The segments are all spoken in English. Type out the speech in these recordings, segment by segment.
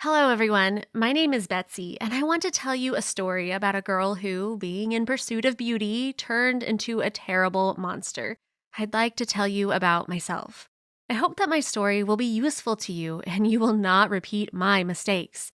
Hello, everyone. My name is Betsy, and I want to tell you a story about a girl who, being in pursuit of beauty, turned into a terrible monster. I'd like to tell you about myself. I hope that my story will be useful to you and you will not repeat my mistakes.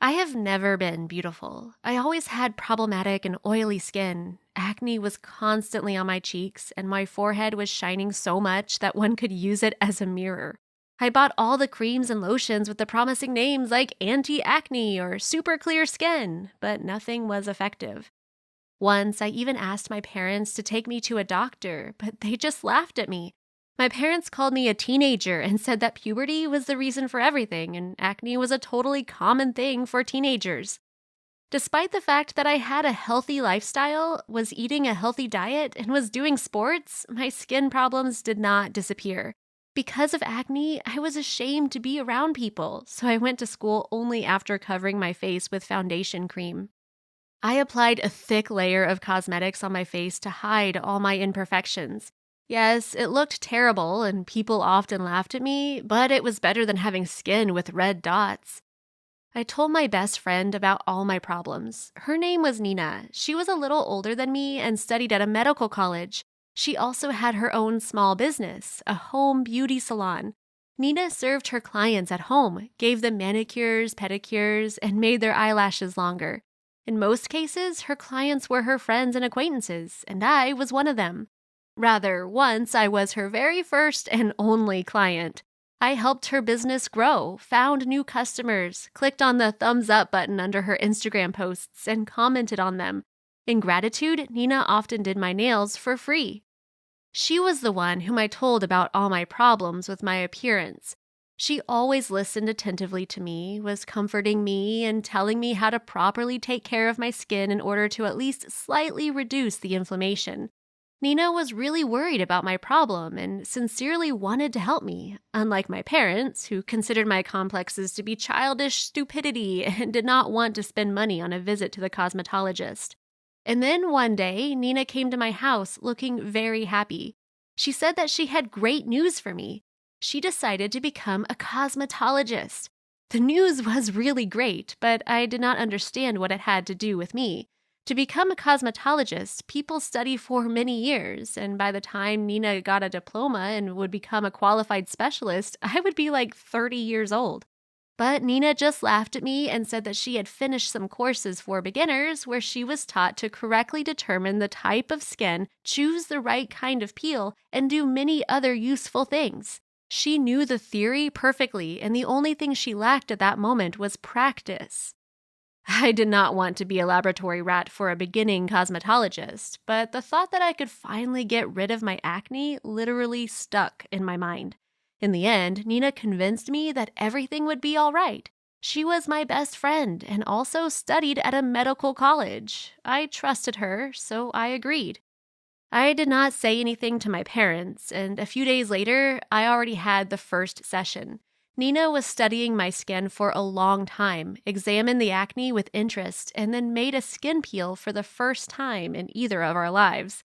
I have never been beautiful. I always had problematic and oily skin. Acne was constantly on my cheeks, and my forehead was shining so much that one could use it as a mirror. I bought all the creams and lotions with the promising names like anti acne or super clear skin, but nothing was effective. Once, I even asked my parents to take me to a doctor, but they just laughed at me. My parents called me a teenager and said that puberty was the reason for everything, and acne was a totally common thing for teenagers. Despite the fact that I had a healthy lifestyle, was eating a healthy diet, and was doing sports, my skin problems did not disappear. Because of acne, I was ashamed to be around people, so I went to school only after covering my face with foundation cream. I applied a thick layer of cosmetics on my face to hide all my imperfections. Yes, it looked terrible and people often laughed at me, but it was better than having skin with red dots. I told my best friend about all my problems. Her name was Nina. She was a little older than me and studied at a medical college. She also had her own small business, a home beauty salon. Nina served her clients at home, gave them manicures, pedicures, and made their eyelashes longer. In most cases, her clients were her friends and acquaintances, and I was one of them. Rather, once I was her very first and only client. I helped her business grow, found new customers, clicked on the thumbs up button under her Instagram posts, and commented on them. In gratitude, Nina often did my nails for free. She was the one whom I told about all my problems with my appearance. She always listened attentively to me, was comforting me, and telling me how to properly take care of my skin in order to at least slightly reduce the inflammation. Nina was really worried about my problem and sincerely wanted to help me, unlike my parents, who considered my complexes to be childish stupidity and did not want to spend money on a visit to the cosmetologist. And then one day, Nina came to my house looking very happy. She said that she had great news for me. She decided to become a cosmetologist. The news was really great, but I did not understand what it had to do with me. To become a cosmetologist, people study for many years, and by the time Nina got a diploma and would become a qualified specialist, I would be like 30 years old. But Nina just laughed at me and said that she had finished some courses for beginners where she was taught to correctly determine the type of skin, choose the right kind of peel, and do many other useful things. She knew the theory perfectly, and the only thing she lacked at that moment was practice. I did not want to be a laboratory rat for a beginning cosmetologist, but the thought that I could finally get rid of my acne literally stuck in my mind. In the end, Nina convinced me that everything would be all right. She was my best friend and also studied at a medical college. I trusted her, so I agreed. I did not say anything to my parents, and a few days later, I already had the first session. Nina was studying my skin for a long time, examined the acne with interest, and then made a skin peel for the first time in either of our lives.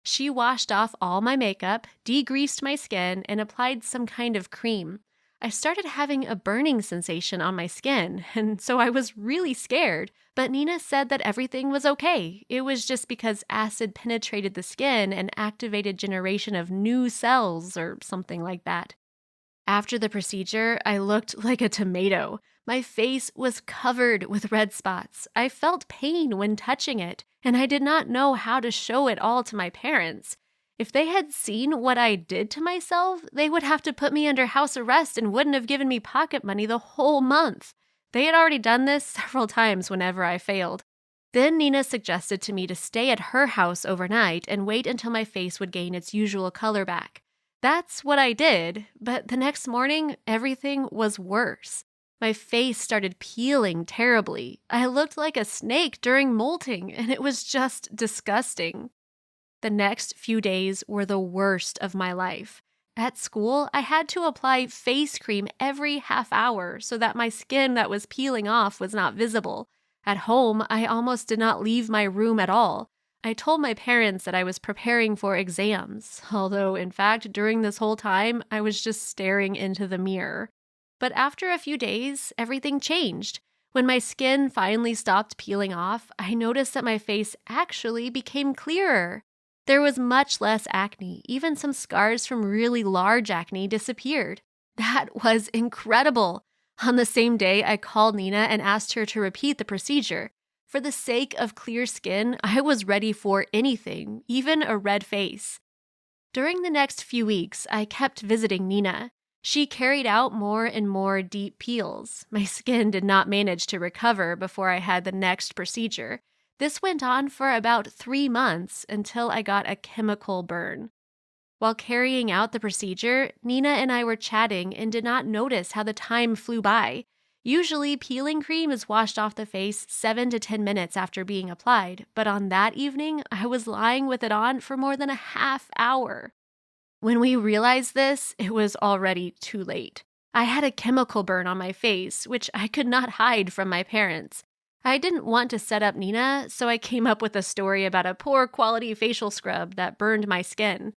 She washed off all my makeup, degreased my skin, and applied some kind of cream. I started having a burning sensation on my skin, and so I was really scared. But Nina said that everything was okay. It was just because acid penetrated the skin and activated generation of new cells or something like that. After the procedure, I looked like a tomato. My face was covered with red spots. I felt pain when touching it, and I did not know how to show it all to my parents. If they had seen what I did to myself, they would have to put me under house arrest and wouldn't have given me pocket money the whole month. They had already done this several times whenever I failed. Then Nina suggested to me to stay at her house overnight and wait until my face would gain its usual color back. That's what I did, but the next morning, everything was worse. My face started peeling terribly. I looked like a snake during molting, and it was just disgusting. The next few days were the worst of my life. At school, I had to apply face cream every half hour so that my skin that was peeling off was not visible. At home, I almost did not leave my room at all. I told my parents that I was preparing for exams, although, in fact, during this whole time, I was just staring into the mirror. But after a few days, everything changed. When my skin finally stopped peeling off, I noticed that my face actually became clearer. There was much less acne, even some scars from really large acne disappeared. That was incredible. On the same day, I called Nina and asked her to repeat the procedure. For the sake of clear skin, I was ready for anything, even a red face. During the next few weeks, I kept visiting Nina. She carried out more and more deep peels. My skin did not manage to recover before I had the next procedure. This went on for about 3 months until I got a chemical burn. While carrying out the procedure, Nina and I were chatting and did not notice how the time flew by. Usually, peeling cream is washed off the face 7 to 10 minutes after being applied, but on that evening, I was lying with it on for more than a half hour. When we realized this, it was already too late. I had a chemical burn on my face, which I could not hide from my parents. I didn't want to set up Nina, so I came up with a story about a poor quality facial scrub that burned my skin.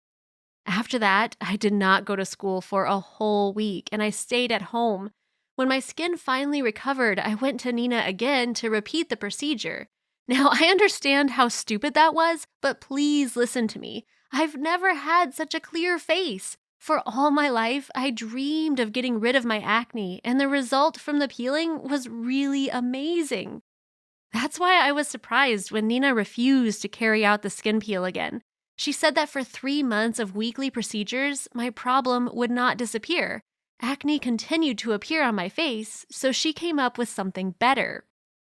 After that, I did not go to school for a whole week and I stayed at home. When my skin finally recovered, I went to Nina again to repeat the procedure. Now, I understand how stupid that was, but please listen to me. I've never had such a clear face. For all my life, I dreamed of getting rid of my acne, and the result from the peeling was really amazing. That's why I was surprised when Nina refused to carry out the skin peel again. She said that for 3 months of weekly procedures, my problem would not disappear. Acne continued to appear on my face, so she came up with something better.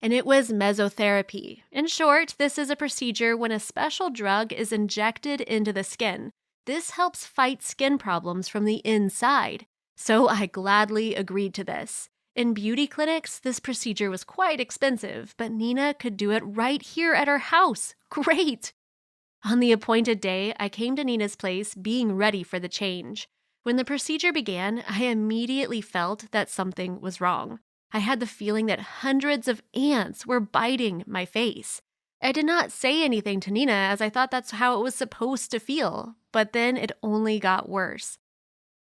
And it was mesotherapy. In short, this is a procedure when a special drug is injected into the skin. This helps fight skin problems from the inside. So I gladly agreed to this. In beauty clinics, this procedure was quite expensive, but Nina could do it right here at her house. Great! On the appointed day, I came to Nina's place being ready for the change. When the procedure began, I immediately felt that something was wrong. I had the feeling that hundreds of ants were biting my face. I did not say anything to Nina as I thought that's how it was supposed to feel, but then it only got worse.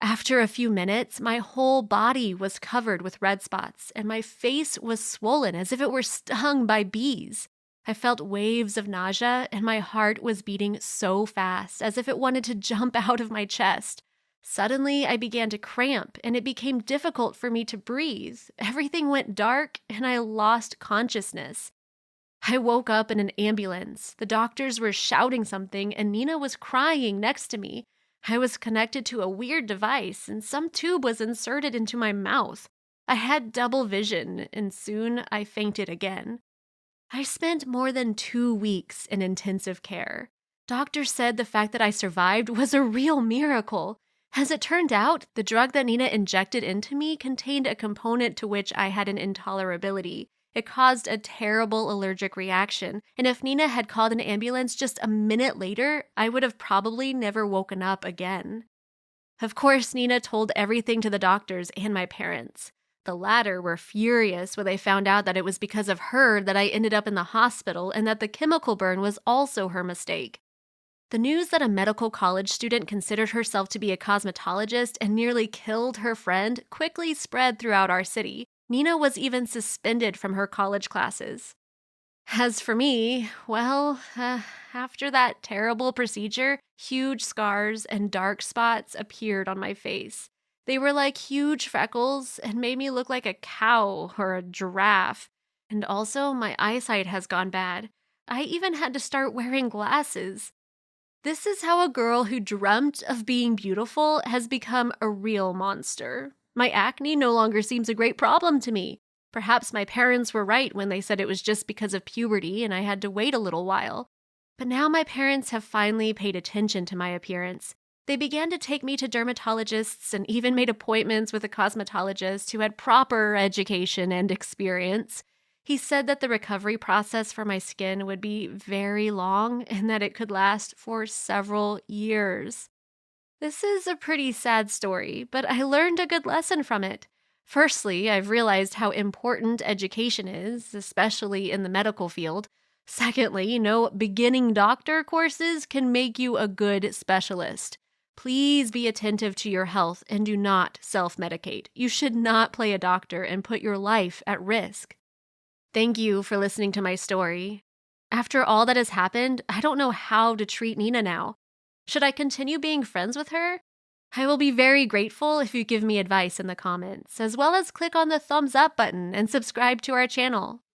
After a few minutes, my whole body was covered with red spots, and my face was swollen as if it were stung by bees. I felt waves of nausea, and my heart was beating so fast, as if it wanted to jump out of my chest. Suddenly, I began to cramp, and it became difficult for me to breathe. Everything went dark, and I lost consciousness. I woke up in an ambulance. The doctors were shouting something, and Nina was crying next to me. I was connected to a weird device, and some tube was inserted into my mouth. I had double vision, and soon I fainted again. I spent more than 2 weeks in intensive care. Doctors said the fact that I survived was a real miracle. As it turned out, the drug that Nina injected into me contained a component to which I had an intolerability. It caused a terrible allergic reaction, and if Nina had called an ambulance just a minute later, I would have probably never woken up again. Of course, Nina told everything to the doctors and my parents. The latter were furious when they found out that it was because of her that I ended up in the hospital and that the chemical burn was also her mistake. The news that a medical college student considered herself to be a cosmetologist and nearly killed her friend quickly spread throughout our city. Nina was even suspended from her college classes. As for me, well, after that terrible procedure, huge scars and dark spots appeared on my face. They were like huge freckles and made me look like a cow or a giraffe. And also, my eyesight has gone bad. I even had to start wearing glasses. This is how a girl who dreamt of being beautiful has become a real monster. My acne no longer seems a great problem to me. Perhaps my parents were right when they said it was just because of puberty and I had to wait a little while. But now my parents have finally paid attention to my appearance. They began to take me to dermatologists and even made appointments with a cosmetologist who had proper education and experience. He said that the recovery process for my skin would be very long and that it could last for several years. This is a pretty sad story, but I learned a good lesson from it. Firstly, I've realized how important education is, especially in the medical field. Secondly, no beginning doctor courses can make you a good specialist. Please be attentive to your health and do not self medicate. You should not play a doctor and put your life at risk. Thank you for listening to my story. After all that has happened, I don't know how to treat Nina now. Should I continue being friends with her? I will be very grateful if you give me advice in the comments, as well as click on the thumbs up button and subscribe to our channel.